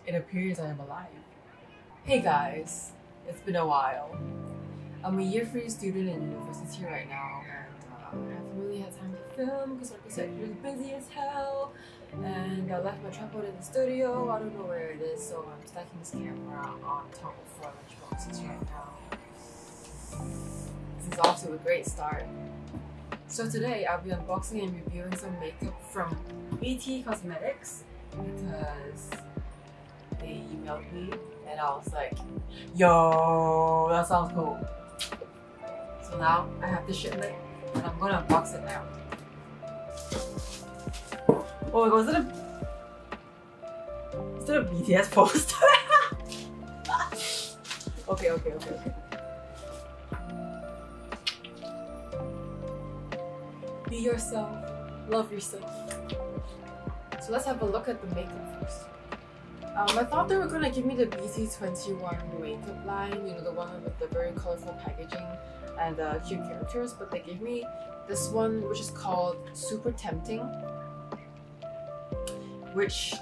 It appears I am alive. Hey guys, it's been a while. I'm a year 3 student in university right now, and I haven't really had time to film because, like I said, it was busy as hell. And I left my tripod in the studio. I don't know where it is, so I'm stacking this camera on top of 4 lunchboxes right now. This is off to a great start. So today I'll be unboxing and reviewing some makeup from VT Cosmetics because they emailed me and I was like, yo, that sounds cool. So now I have the shipment and I'm gonna unbox it now. Oh my god, is it a BTS poster? Okay. Be yourself, love yourself. So let's have a look at the makeup first. I thought they were gonna give me the BT21 makeup line, you know, the one with the very colorful packaging and cute characters, but they gave me this one which is called Super Tempting, which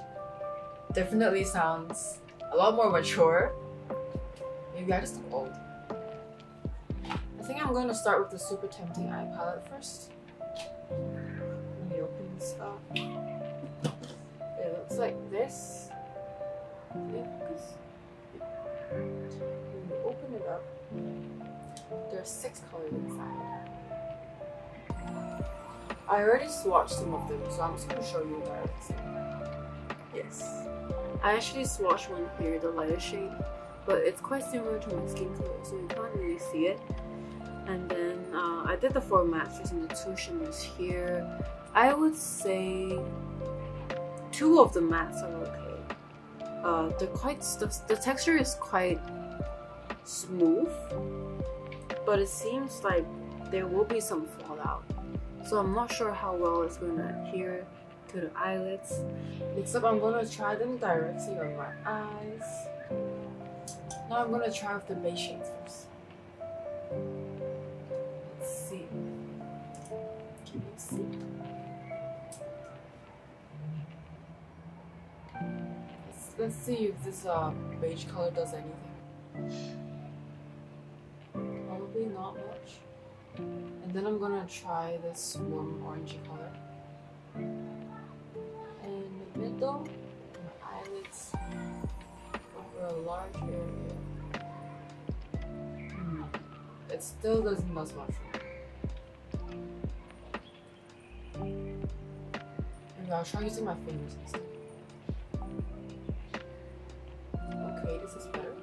definitely sounds a lot more mature. Maybe I just look old. I think I'm going to start with the Super Tempting eye palette first. Let me open this up. It looks like this. Focus. When you open it up, there's 6 colors inside. I already swatched some of them, so I'm just going to show you directly. Yes. I actually swatched one here, the lighter shade, but it's quite similar to my skin color, so you can't really see it. And then I did the 4 mattes using the 2 shimmers here. I would say 2 of the mattes are okay. They're quite the texture is quite smooth, but it seems like there will be some fallout. So I'm not sure how well it's gonna adhere to the eyelids. Next up, I'm gonna try them directly on my eyes. Now I'm gonna try with the base shades first. Let's see. Can you see? Let's see if this beige color does anything. Probably not much. And then I'm gonna try this warm orangey color. In the middle, my eyelids over a large area. It still doesn't do much for me. Maybe I'll try using my fingers instead. Okay, this is better.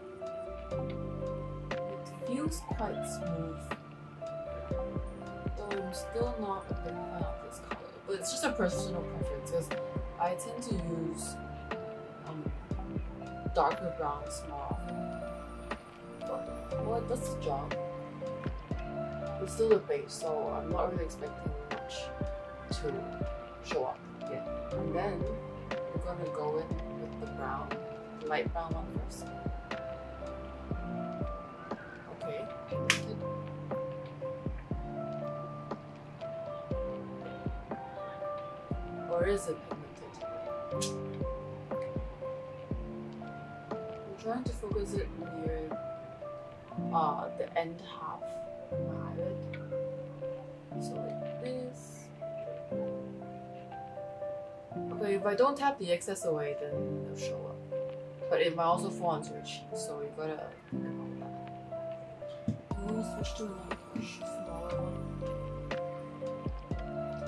It feels quite smooth. Though I'm still not a big fan of this color. But it's just a personal preference because I tend to use darker browns more often. But well, it does the job. It's still the base, so I'm not really expecting much to show up yet. And then we're gonna go in with the brown, the light brown one first. Okay, pigmented. Or is it pigmented? I'm trying to focus it near the end half of my eyelid. So like this. Okay, if I don't tap the excess away, then it'll show up. But it might also fall onto your cheek, so you gotta think about that. I'm gonna switch to another brush, smaller one.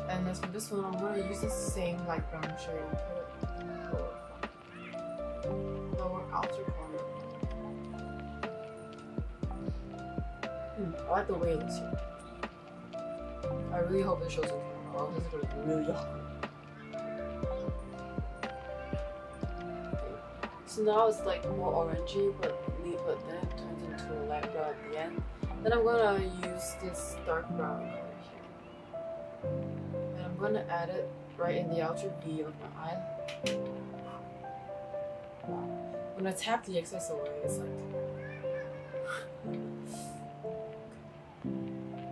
And as for this one, I'm gonna use the same light brown shade and put it in the lower outer corner. I like the way it looks here. I really hope it shows on camera, or else it's gonna be really awkward. So now it's like more orangey, but then it turns into a light brown at the end. Then I'm gonna use this dark brown color here. And I'm gonna add it right in the outer V of my eye. Wow. When I tap the excess away, it's like...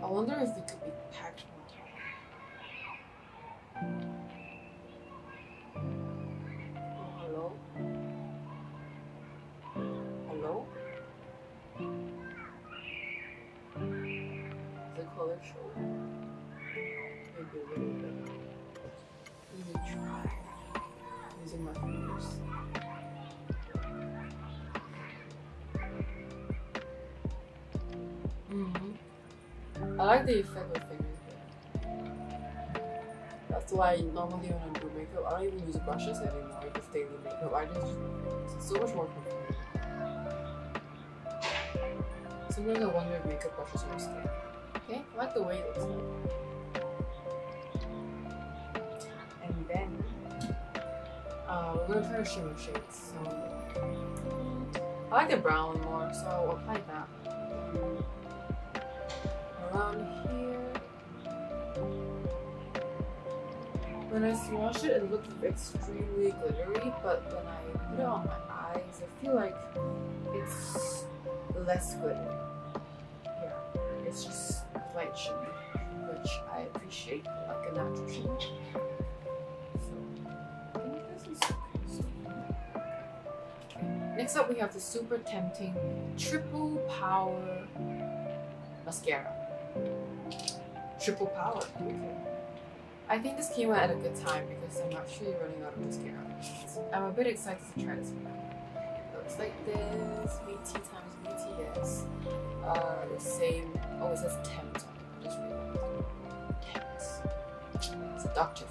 I wonder if it could be packed more tight. Oh, hello? I like the effect of fingers here. That's why normally when I do makeup, I don't even use brushes anymore. I just daily makeup. I just use my fingers. It's so much more comfortable. Sometimes I wonder if makeup brushes are skin. Okay, I like the way it looks like. And then we're gonna try to shimmer shades. So I like the brown more, so I'll apply that around here. When I swatch it, it looks extremely glittery, but when I put it on my eyes, I feel like it's less glittery. Yeah, it's just light shimmer, which I appreciate, like a natural shimmer. So I think this is okay. Next up, we have the super tempting triple power mascara. Triple power. Okay. I think this came out at a good time because I'm actually running out of mascara. I'm a bit excited to try this one out. Looks like this. VT times BTS. The same. Oh, it says tempt. I just realized. Tempt. Seductive.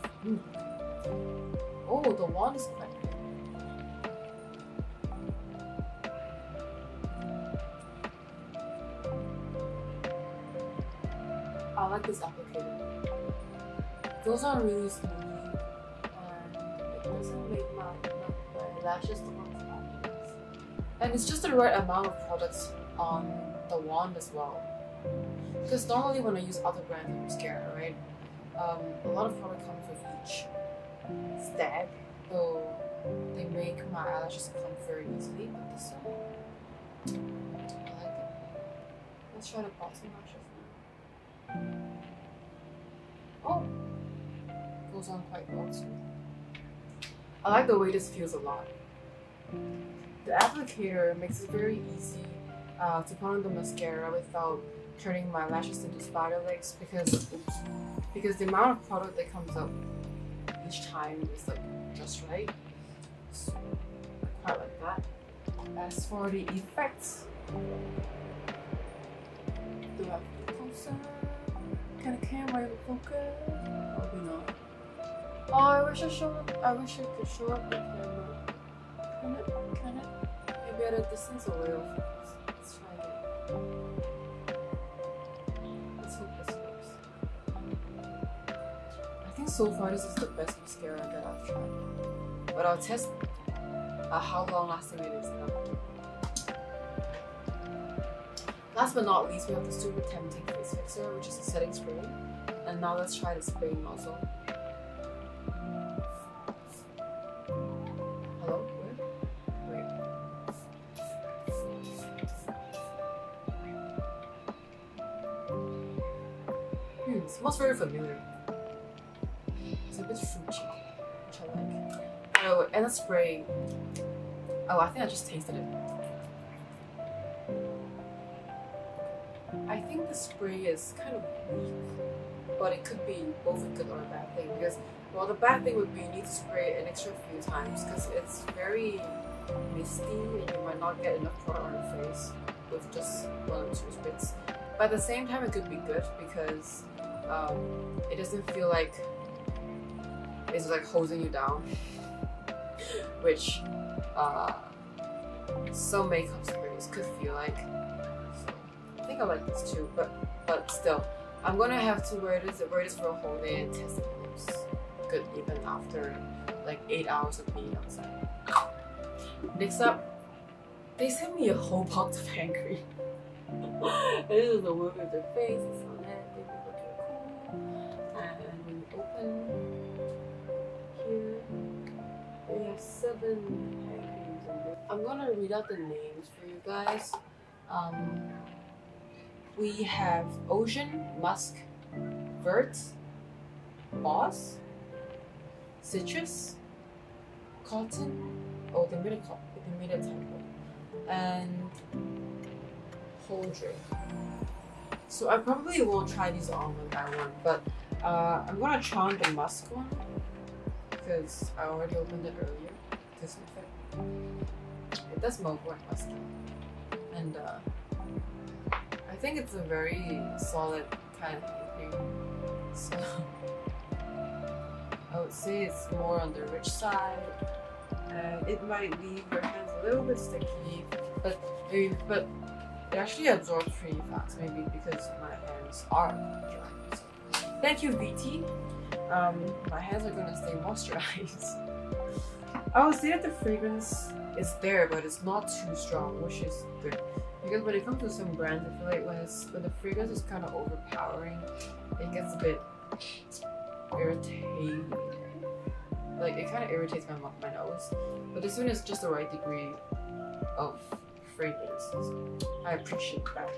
Oh, the wand is quite big. I like this applicator. Those are really smooth and it doesn't make my lashes look fabulous. And it's just the right amount of products on the wand as well. Because normally when I use other brands of mascara, right, a lot of product comes with each stab, so they make my eyelashes clump very easily. But this one, I like it. Let's try the bottom lashes now. Oh! Goes on quite well too. I like the way this feels a lot. The applicator makes it very easy to put on the mascara without turning my lashes into spider legs because the amount of product that comes up each time is like just right. So I quite like that. As for the effects, do I have to closer? Can the camera focus? Probably not. Oh, I wish I could show up the camera. Can it? Maybe at a distance away of us. Let's try it. Let's hope this works. I think so far this is the best mascara that I've tried. But I'll test how long lasting it is now. Last but not least, we have the super tempting face fixer, which is a setting spray. And now let's try the spray nozzle. Hello? Wait. It smells very familiar. It's a bit fruity, which I like. Oh, and the spray. Oh, I think I just tasted it. I think the spray is kind of weak, but it could be both a good or a bad thing because, well, the bad thing would be you need to spray it an extra few times because it's very misty and you might not get enough product on your face with just 1 or 2 sprays. But at the same time, it could be good because it doesn't feel like it's like hosing you down, which some makeup sprays could feel like. I think I like this too, but still, I'm gonna have to wear this for a whole day and test if it looks good even after like 8 hours of being outside. Next up, they sent me a whole box of hand cream. This is the one with their face, it's on it, they look looking cool. And when you open here, they have 7 hand creams in there. I'm gonna read out the names for you guys. We have Ocean, Musk, Vert, Boss, Citrus, Cotton, oh they made a typo, and Holdre. So I probably won't try these all one by one, but I'm gonna try on the Musk one because I already opened it earlier. It does smell quite musky, and I think it's a very solid kind of hangry. So I would say it's more on the rich side. It might leave your hands a little bit sticky, but it actually absorbs pretty fast, maybe because my hands are dry. So, thank you, VT. My hands are gonna stay moisturized. I would say that the fragrance is there, but it's not too strong, which is good. Because when it comes to some brands, I feel like when the fragrance is kind of overpowering, it gets a bit irritating. Like, it kind of irritates my nose. But this one is just the right degree of fragrance. So I appreciate that.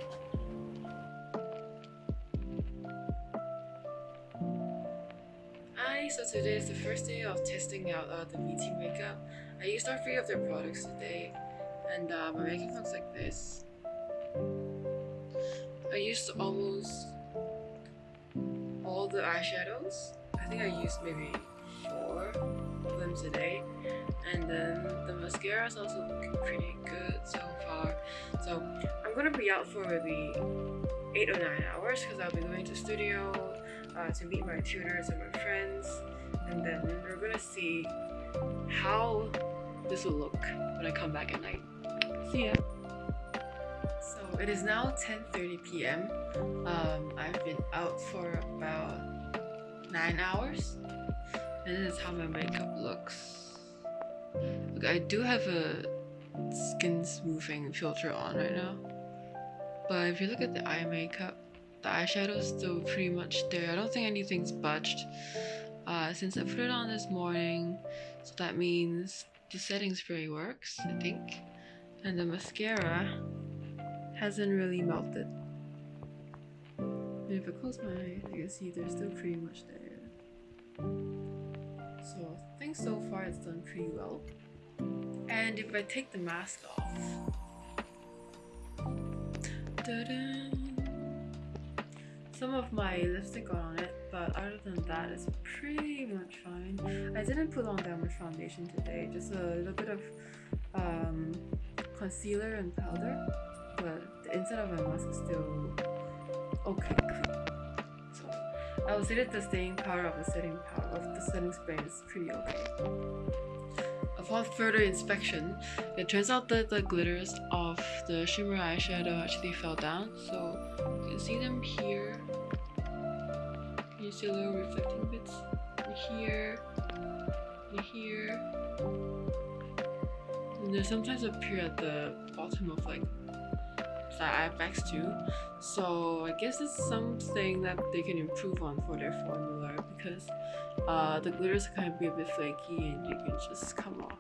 Hi, so today is the first day of testing out the VT makeup. I used all 3 of their products today, and my makeup looks like this. I used almost all the eyeshadows. I think I used maybe 4 of them today, and then the mascara is also looking pretty good so far. So I'm gonna be out for maybe 8 or 9 hours because I'll be going to studio to meet my tutors and my friends, and then we're gonna see how this will look when I come back at night. See ya! So it is now 10:30 p.m. I've been out for about 9 hours, and this is how my makeup looks. Look, I do have a skin smoothing filter on right now, but if you look at the eye makeup, the eyeshadow is still pretty much there. I don't think anything's budged since I put it on this morning, so that means the setting spray works, I think, and the mascara hasn't really melted. And if I close my eyes, you can see they're still pretty much there. So I think so far it's done pretty well. And if I take the mask off, some of my lipstick got on it, but other than that, it's pretty much fine. I didn't put on that much foundation today, just a little bit of concealer and powder, but the inside of my mask is still okay. So I would say that the staying power of the setting spray is pretty okay. Upon further inspection, it turns out that the glitters of the shimmer eyeshadow actually fell down, so you can see them here. Can you see a little reflecting bits? Here, here. And they sometimes appear at the bottom of like side eye bags too. So I guess it's something that they can improve on for their formula, because the glitters can be a bit flaky and you can just come off.